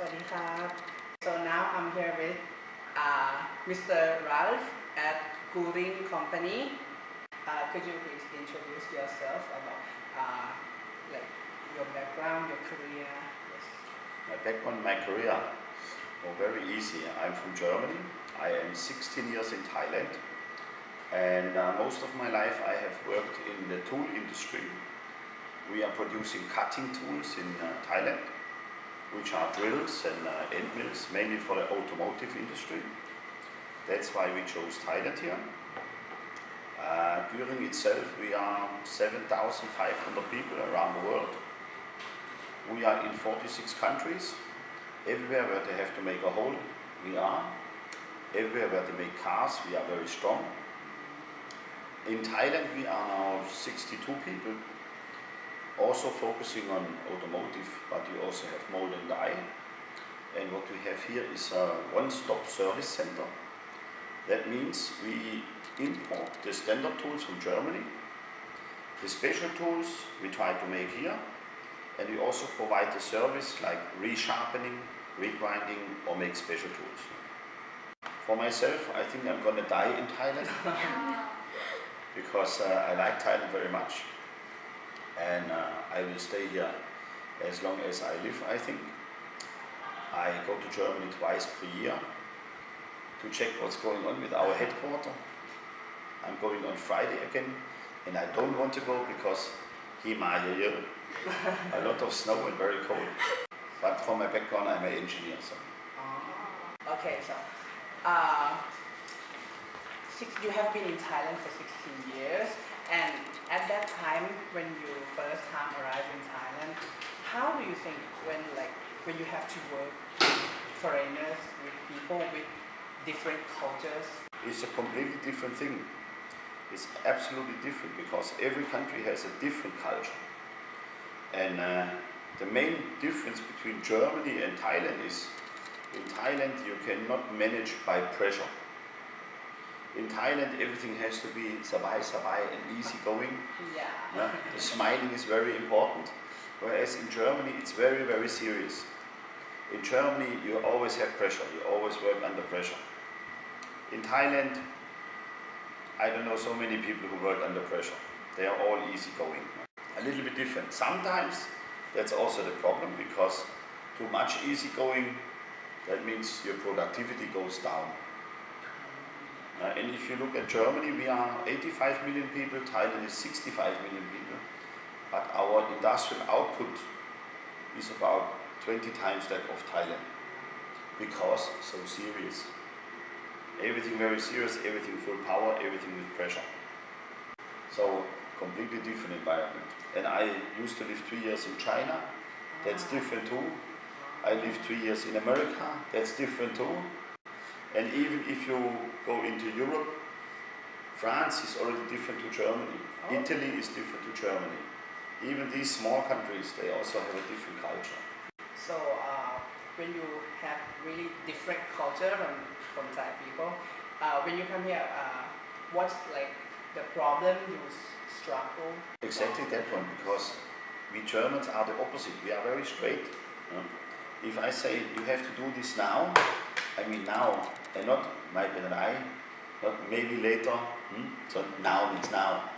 Swadikap. So now I'm here with Mr. Ralph at Cooling Company. Could you please introduce yourself about like your background, your career? Yes. My background, my career, very easy. I'm from Germany. I am 16 years in Thailand, and most of my life I have worked in the tool industry. We are producing cutting tools in Thailand, which are drills and end mills, mainly for the automotive industry. That's why we chose Thailand here. During itself, we are 7,500 people around the world. We are in 46 countries. Everywhere where they have to make a hole, we are. Everywhere where they make cars, we are very strong. In Thailand, we are now 62 people, also focusing on automotive, but we also have mold and die. And what we have here is a one-stop service center. That means we import the standard tools from Germany. The special tools we try to make here, and we also provide the service like resharpening, regrinding, or make special tools. For myself, I think I'm gonna die in Thailand because I like Thailand very much, and I will stay here as long as I live, I think. I go to Germany twice per year to check what's going on with our headquarters. I'm going on Friday again, and I don't want to go because Himalaya, a lot of snow and very cold. But for my background, I'm an engineer. So. Okay, so you have been in Thailand for 16 years, and at that time when you first time arrived in Thailand, how do you think when you have to work with foreigners, with people with different cultures? It's a completely different thing. It's absolutely different because every country has a different culture. And the main difference between Germany and Thailand is, in Thailand you cannot manage by pressure. In Thailand everything has to be sabai and easy going. Yeah. The smiling is very important. Whereas in Germany it's very, very serious. In Germany you always have pressure, you always work under pressure. In Thailand, I don't know so many people who work under pressure. They are all easygoing. A little bit different. Sometimes that's also the problem because too much easygoing, that means your productivity goes down. And if you look at Germany, we are 85 million people, Thailand is 65 million people. But our industrial output is about 20 times that of Thailand because so serious. Everything very serious, everything full power, everything with pressure. So completely different environment. And I used to live 3 years in China, that's different too. I lived 3 years in America, that's different too. And even if you go into Europe, France is already different to Germany. Oh. Italy is different to Germany. Even these small countries, they also have a different culture. So when you have really different culture from Thai people, when you come here, what's like the problem you struggle? Exactly that one, because we Germans are the opposite. We are very straight. If I say you have to do this now, I mean now, and not maybe not maybe later. So now means now.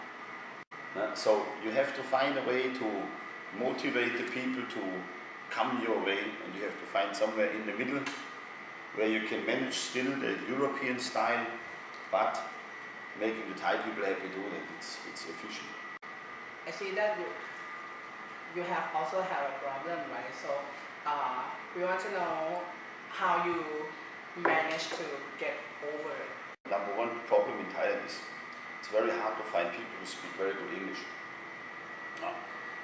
So you have to find a way to motivate the people to come your way, and you have to find somewhere in the middle where you can manage still the European style, but making the Thai people happy do that. It's efficient. I see that you have also have a problem, right? So we want to know how you manage to get over it. Number one problem in Thailand is it's very hard to find people who speak very good English.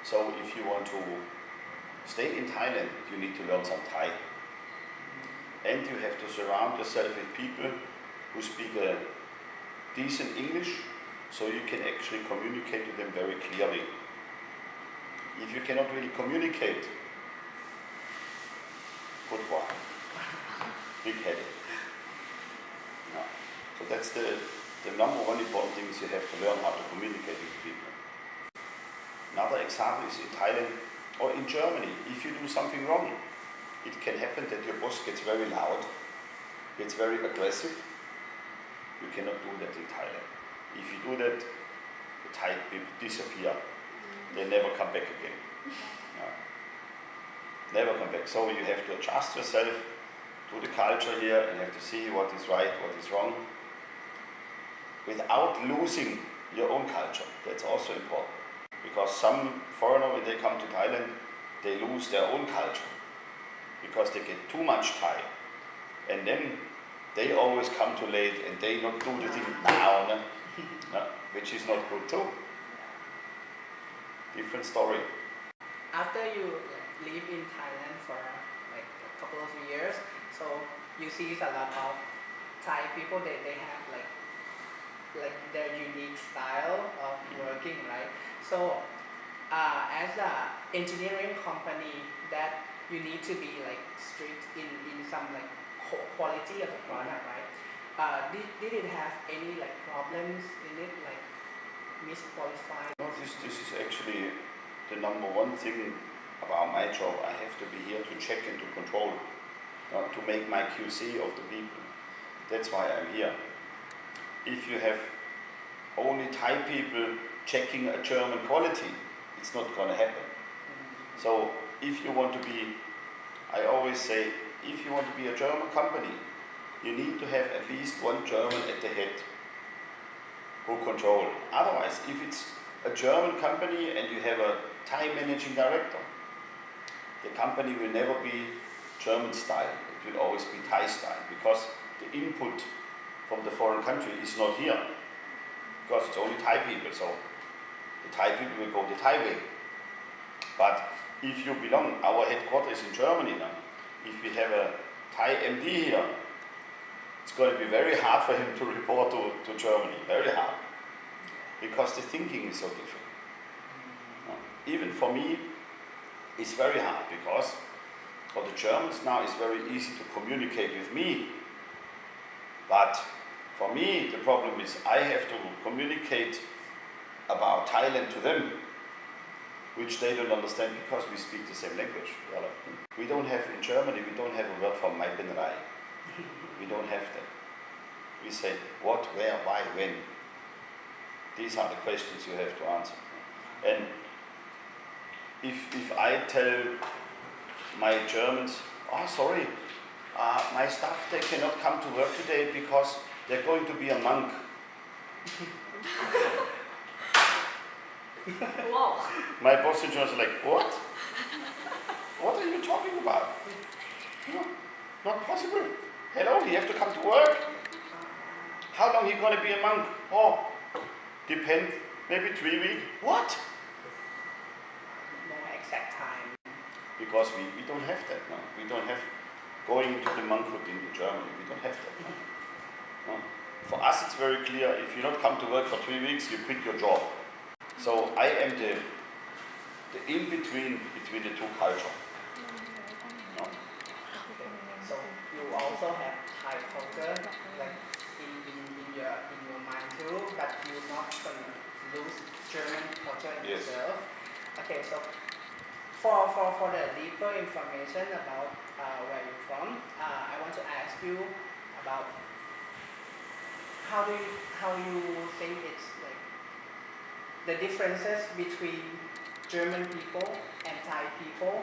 So if you want to stay in Thailand, you need to learn some Thai. And you have to surround yourself with people who speak a decent English, so you can actually communicate to them very clearly. If you cannot really communicate, good luck. Big headache. So that's the number one important thing is you have to learn how to communicate with people. Another example is in Thailand or in Germany. If you do something wrong, it can happen that your boss gets very loud, gets very aggressive. You cannot do that in Thailand. If you do that, the Thai people disappear. They never come back again. No. Never come back. So you have to adjust yourself to the culture here and have to see what is right, what is wrong, without losing your own culture. That's also important. Because some foreigner, when they come to Thailand, they lose their own culture. Because they get too much Thai. And then they always come too late and they not do the thing now, no? No, which is not good too. Different story. After you live in Thailand for like a couple of years, so you see a lot of Thai people, they have like their unique style of working, right? So as a engineering company, that you need to be like strict in some like quality of the product, right? Did it have any like problems in it, like misqualified? No, this is actually the number one thing about my job. I have to be here to check and to control, to make my QC of the people. That's why I'm here. If you have only Thai people checking a German quality, it's not going to happen. So if you want to be, I always say, if you want to be a German company, you need to have at least one German at the head who control. Otherwise, if it's a German company and you have a Thai managing director, the company will never be German style. It will always be Thai style, because the input from the foreign country is not here, because it's only Thai people. So the Thai people will go the Thai way. But if you belong, our headquarters in Germany now, if we have a Thai MD here, it's going to be very hard for him to report to Germany, very hard, because the thinking is so different. Even for me, it's very hard, because for the Germans now it's very easy to communicate with me, but for me the problem is I have to communicate about Thailand to them, which they don't understand, because we speak the same language. We don't have, in Germany, we don't have a word for "mein bin rei." We don't have that. We say what, where, why, when. These are the questions you have to answer. And if I tell my Germans, oh sorry, my staff, they cannot come to work today because they're going to be a monk. Wow. My boss in Germany is like, what? What are you talking about? No, not possible. Hello, he have to come to work. How long he gonna be a monk? Oh, depends, maybe 3 weeks. What? No exact time. Because we don't have that now. We don't have going into the monkhood in Germany. We don't have that now. No. For us it's very clear, if you not come to work for 3 weeks, you quit your job. So I am the in-between between the two cultures. No. So you also have Thai culture, like in your mind too, but you're not gonna lose German culture in Yes. yourself. Okay, so for the deeper information about where you're from, I want to ask you about how you think it's like the differences between German people and Thai people.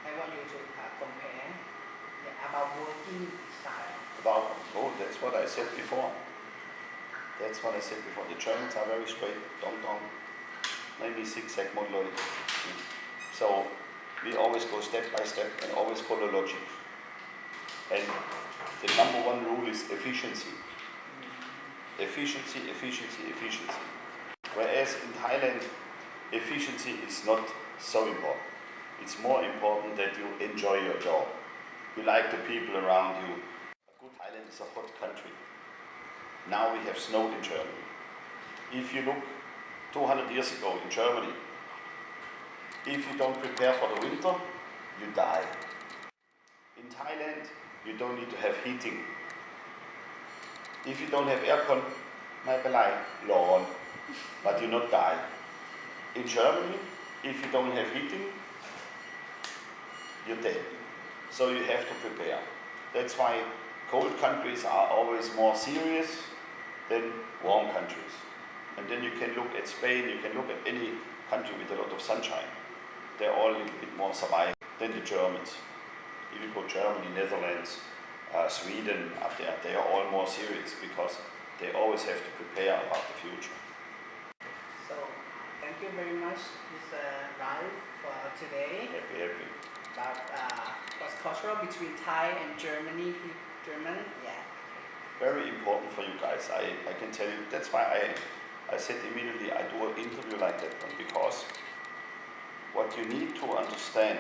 I want you to compare about working style. That's what I said before. That's what I said before. The Germans are very straight, dong, maybe zigzag model. So we always go step by step and always follow logic. And the number one rule is efficiency. Efficiency. Whereas in Thailand, efficiency is not so important. It's more important that you enjoy your job. You like the people around you. Thailand is a hot country. Now we have snow in Germany. If you look 200 years ago in Germany, if you don't prepare for the winter, you die. In Thailand, you don't need to have heating. If you don't have aircon, ไม่เป็นไร ร้อน but you not die. In Germany, if you don't have heating, you're dead. So you have to prepare. That's why cold countries are always more serious than warm countries. And then you can look at Spain, you can look at any country with a lot of sunshine. They're all a little bit more surviving than the Germans. If you go Germany, Netherlands, Sweden up there, they are all more serious because they always have to prepare about the future. So thank you very much, Mr. Ralph, for today Happy. about cross-cultural between Thai and German. Yeah. Very important for you guys. I can tell you, that's why I said immediately I do an interview like that one, because what you need to understand,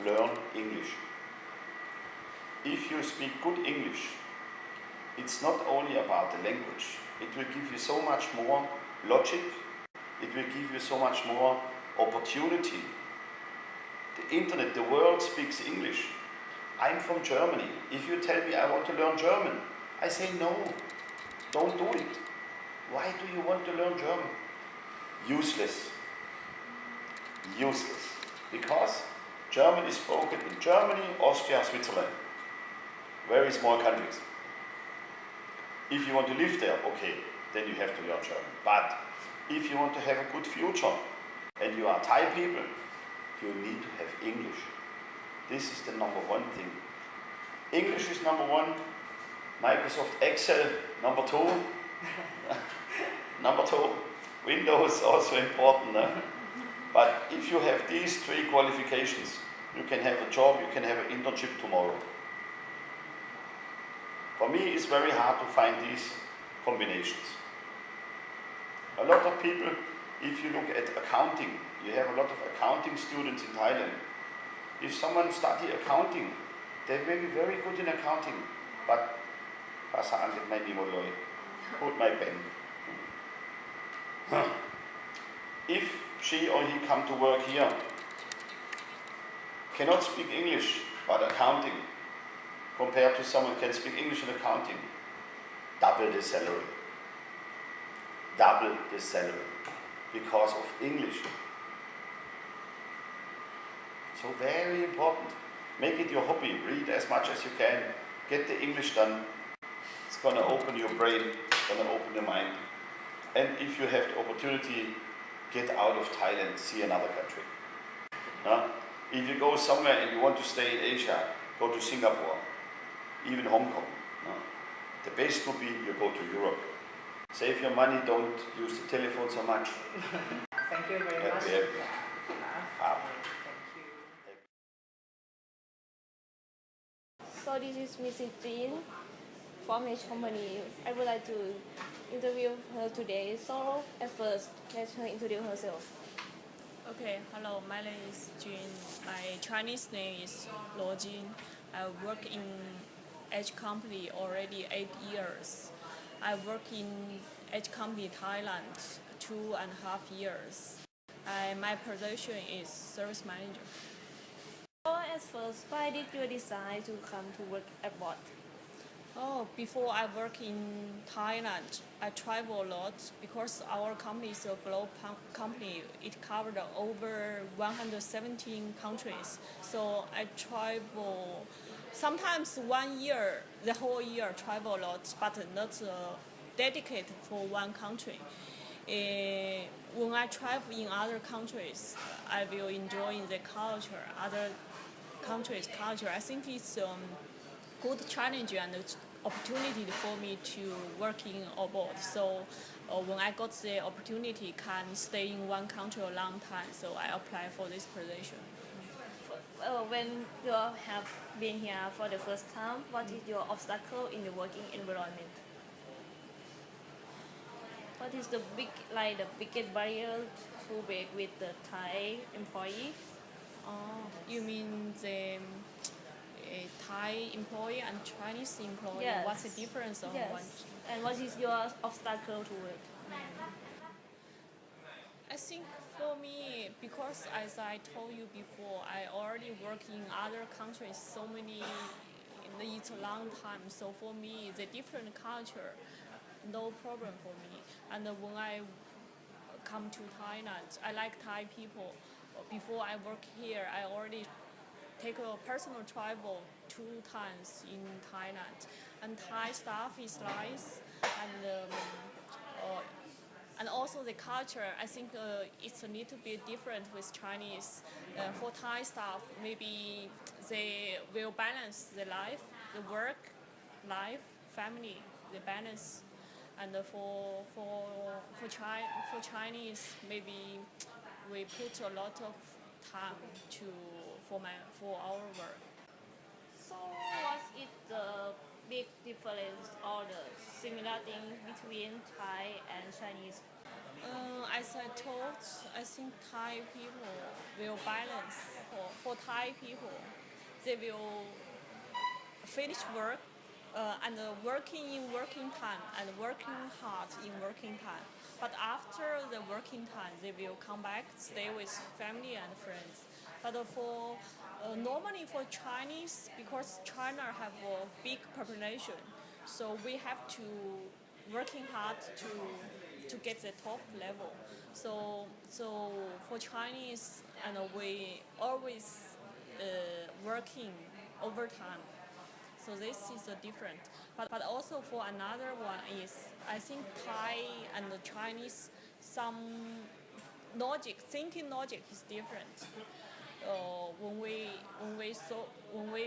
learn English. If you speak good English, it's not only about the language. It will give you so much more logic. It will give you so much more opportunity. The internet, the world speaks English. I'm from Germany. If you tell me I want to learn German, I say no, don't do it. Why do you want to learn German? Useless. Useless. Because German is spoken in Germany, Austria, Switzerland. Very small countries. If you want to live there, okay, then you have to learn German. But if you want to have a good future and you are Thai people, you need to have English. This is the number one thing. English is number one. Microsoft Excel, number two. Number two. Windows also important. But if you have these three qualifications, you can have a job, you can have an internship tomorrow. For me, it's very hard to find these combinations. A lot of people, if you look at accounting, you have a lot of accounting students in Thailand. If someone study accounting, they may be very good in accounting, but ภาษาอังกฤษไม่ดีหมดเลยพูดไม่เป็น If she or he come to work here, cannot speak English, but accounting, compared to someone who can speak English and accounting, double the salary. Double the salary because of English. So very important. Make it your hobby. Read as much as you can. Get the English done. It's going to open your brain. It's going to open your mind. And if you have the opportunity, get out of Thailand, see another country. If you go somewhere and you want to stay in Asia, go to Singapore, even Hong Kong. The best would be you go to Europe. Save your money, don't use the telephone so much. Thank you very much. Happy. Yeah. Happy. Thank you. So this is Mrs. Jean from H Company. I would like to interview her today. So at first, let her introduce herself. Okay, hello, my name is Jun. My Chinese name is Luo Jin. I work in H Company already 8 years. I work in H Company Thailand 2.5 years. My position is service manager. So at first, why did you decide to come to work abroad? Oh, before I work in Thailand, I travel a lot because our company is a global company. It covered over 117 countries. So I travel sometimes 1 year, the whole year travel a lot, but not dedicated for one country. When I travel in other countries, I will enjoy the culture, other countries' culture. I think it's good challenge and opportunity for me to work in abroad. So when I got the opportunity, can stay in one country a long time. So I apply for this position. When you have been here for the first time, what is your obstacle in the working environment? What is the biggest barrier to break with the Thai employee? You mean the Thai employee and Chinese employee? Yes. What's the difference on Yes. one? And what is your obstacle to work? I think for me, because as I told you before, I already work in other countries so many, it's a long time. So for me, the different culture, no problem for me. And when I come to Thailand, I like Thai people. Before I work here, I already take a personal travel 2 times in Thailand, and Thai staff is nice, and also the culture. I think it's a little bit different with Chinese. For Thai staff, maybe they will balance the life, the work, life, family, the balance. And for Chinese, maybe we put a lot of time for our work. So what is the big difference or the similar thing between Thai and Chinese? As I told, I think Thai people will balance. For Thai people, they will finish work and working in working time and working hard in working time. But after the working time, they will come back, stay with family and friends. But for normally for Chinese, because China have a big population, so we have to working hard to get the top level. So for Chinese, and we always working overtime. So this is a different. But also for another one is, I think Thai and the Chinese, some thinking logic is different. When we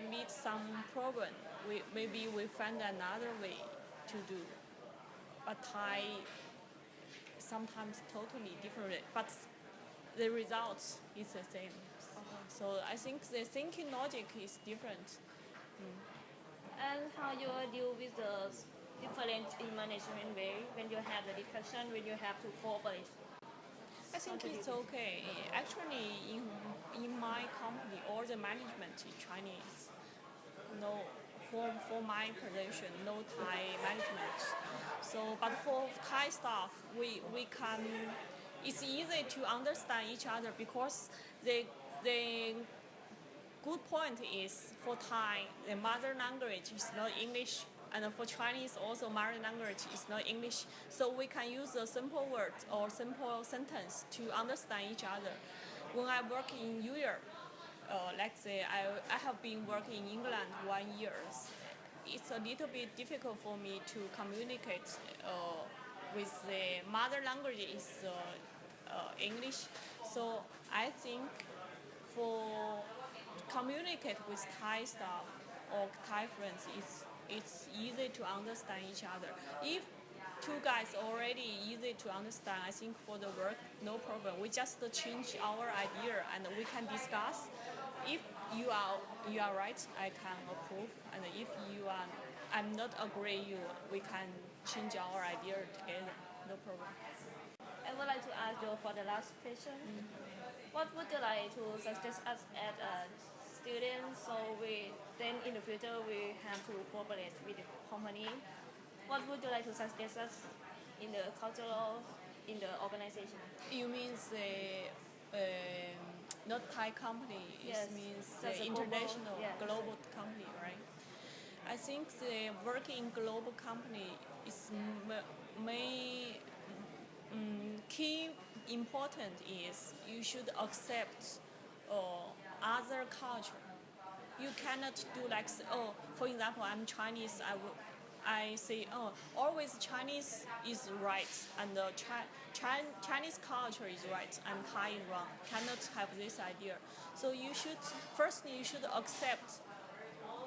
meet some problem, maybe we find another way to do. But Thai sometimes totally different. But the results is the same. So I think the thinking logic is different. And how you deal with the difference in management way when you have the discussion, when you have to cooperate? I think it's okay. Actually, in my company, all the management is Chinese. No, for my position, no Thai management. So, but for Thai staff, we can. It's easy to understand each other because the good point is for Thai, the mother language is not English, and for Chinese also mother language is not English. So we can use a simple word or simple sentence to understand each other. When I work in Europe, like say I have been working in England 1 year, it's a little bit difficult for me to communicate with the mother language is English. So I think for communicate with Thai staff or Thai friends, it's easy to understand each other. If two guys already easy to understand, I think for the work, no problem. We just change our idea and we can discuss. If you are right, I can approve. And if I'm not agree, we can change our idea together. No problem. I would like to ask you for the last question. What would you like to suggest us as a student so then in the future we have to cooperate with the company? What would you like to suggest us in the cultural, in the organization? You mean the not Thai company, Yes, it means that's the a global- international yeah. global company, right? I think the work in global company is key important is you should accept other culture. You cannot do like for example, I'm Chinese. I say always Chinese is right and the Chinese culture is right and Thai is wrong. Cannot have this idea. So you should accept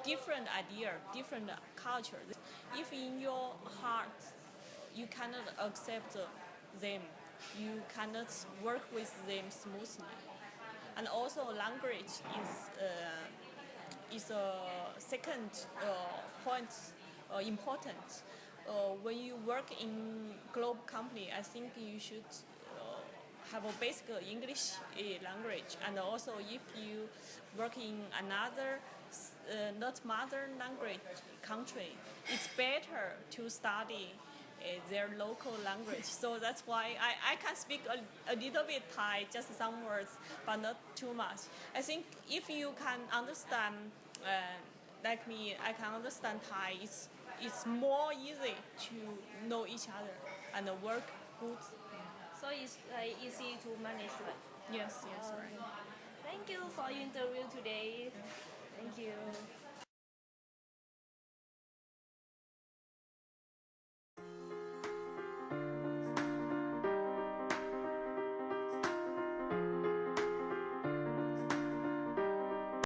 different idea, different culture. If in your heart you cannot accept them, you cannot work with them smoothly. And also language is a second point important. When you work in global company, I think you should have a basic English language, and also if you work in another not mother language country, it's better to study their local language. So that's why I can speak a little bit Thai, just some words, but not too much. I think if you can understand, like me, I can understand Thai. It's more easy to know each other and work good. So it's easy to manage, right? Yes, right. Thank you for your interview today. Thank you.